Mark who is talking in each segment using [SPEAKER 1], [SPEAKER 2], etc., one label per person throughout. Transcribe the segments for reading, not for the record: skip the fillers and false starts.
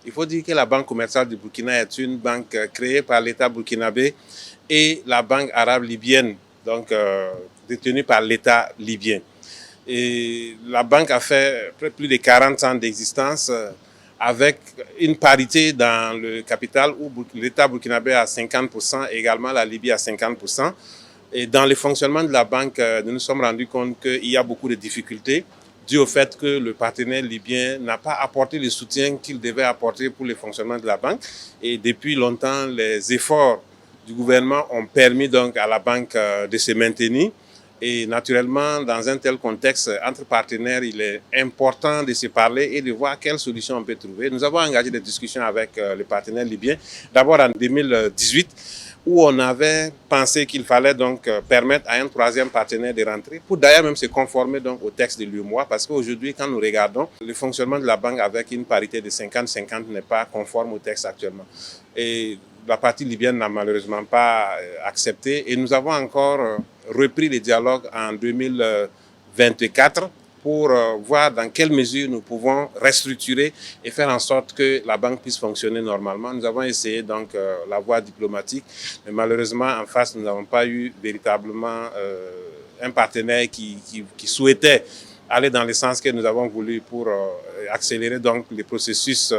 [SPEAKER 1] Il faut dire que la Banque commerciale du Burkina est une banque créée par l'État burkinabé et la Banque arabe libyenne, donc détenue par l'État libyen. Et la banque a fait plus de 40 ans d'existence avec une parité dans le capital où l'État burkinabé a 50%, et également la Libye à 50%. Et dans le fonctionnement de la banque, nous nous sommes rendus compte qu'il y a beaucoup de difficultés dû au fait que le partenaire libyen n'a pas apporté le soutien qu'il devait apporter pour le fonctionnement de la banque. Et depuis longtemps, les efforts du gouvernement ont permis donc à la banque de se maintenir. Et naturellement, dans un tel contexte, entre partenaires, il est important de se parler et de voir quelles solutions on peut trouver. Nous avons engagé des discussions avec les partenaires libyens, d'abord en 2018, où on avait pensé qu'il fallait donc permettre à un troisième partenaire de rentrer, pour d'ailleurs même se conformer donc au texte de l'UEMOA, parce qu'aujourd'hui, quand nous regardons, le fonctionnement de la banque avec une parité de 50-50 n'est pas conforme au texte actuellement. Et la partie libyenne n'a malheureusement pas accepté, et nous avons encore repris le dialogue en 2024 pour voir dans quelle mesure nous pouvons restructurer et faire en sorte que la banque puisse fonctionner normalement. Nous avons essayé donc la voie diplomatique, mais malheureusement en face nous n'avons pas eu véritablement un partenaire qui souhaitait aller dans le sens que nous avons voulu pour accélérer donc le processus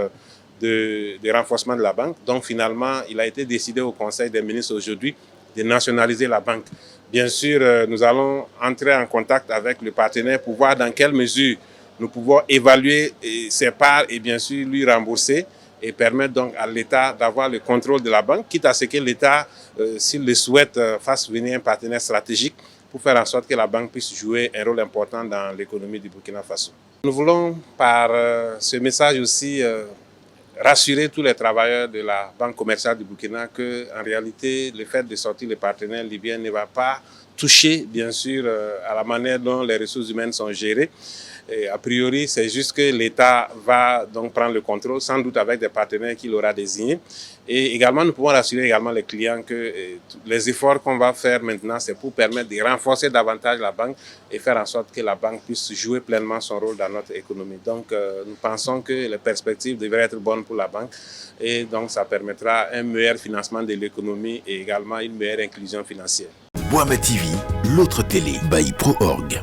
[SPEAKER 1] de renforcement de la banque. Donc finalement, il a été décidé au Conseil des ministres aujourd'hui de nationaliser la banque. Bien sûr, nous allons entrer en contact avec le partenaire pour voir dans quelle mesure nous pouvons évaluer ses parts et bien sûr lui rembourser et permettre donc à l'État d'avoir le contrôle de la banque, quitte à ce que l'État, s'il le souhaite, fasse venir un partenaire stratégique pour faire en sorte que la banque puisse jouer un rôle important dans l'économie du Burkina Faso. Nous voulons par ce message aussi rassurer tous les travailleurs de la Banque commerciale du Burkina qu'en réalité, le fait de sortir les partenaires libyens ne va pas toucher, bien sûr, à la manière dont les ressources humaines sont gérées. Et a priori, c'est juste que l'État va donc prendre le contrôle, sans doute avec des partenaires qu'il aura désignés. Et également, nous pouvons rassurer également les clients que les efforts qu'on va faire maintenant, c'est pour permettre de renforcer davantage la banque et faire en sorte que la banque puisse jouer pleinement son rôle dans notre économie. Donc, nous pensons que les perspectives devraient être bonnes pour la banque et donc ça permettra un meilleur financement de l'économie et également une meilleure inclusion financière.
[SPEAKER 2] Boama TV, l'autre télé by ProOrg.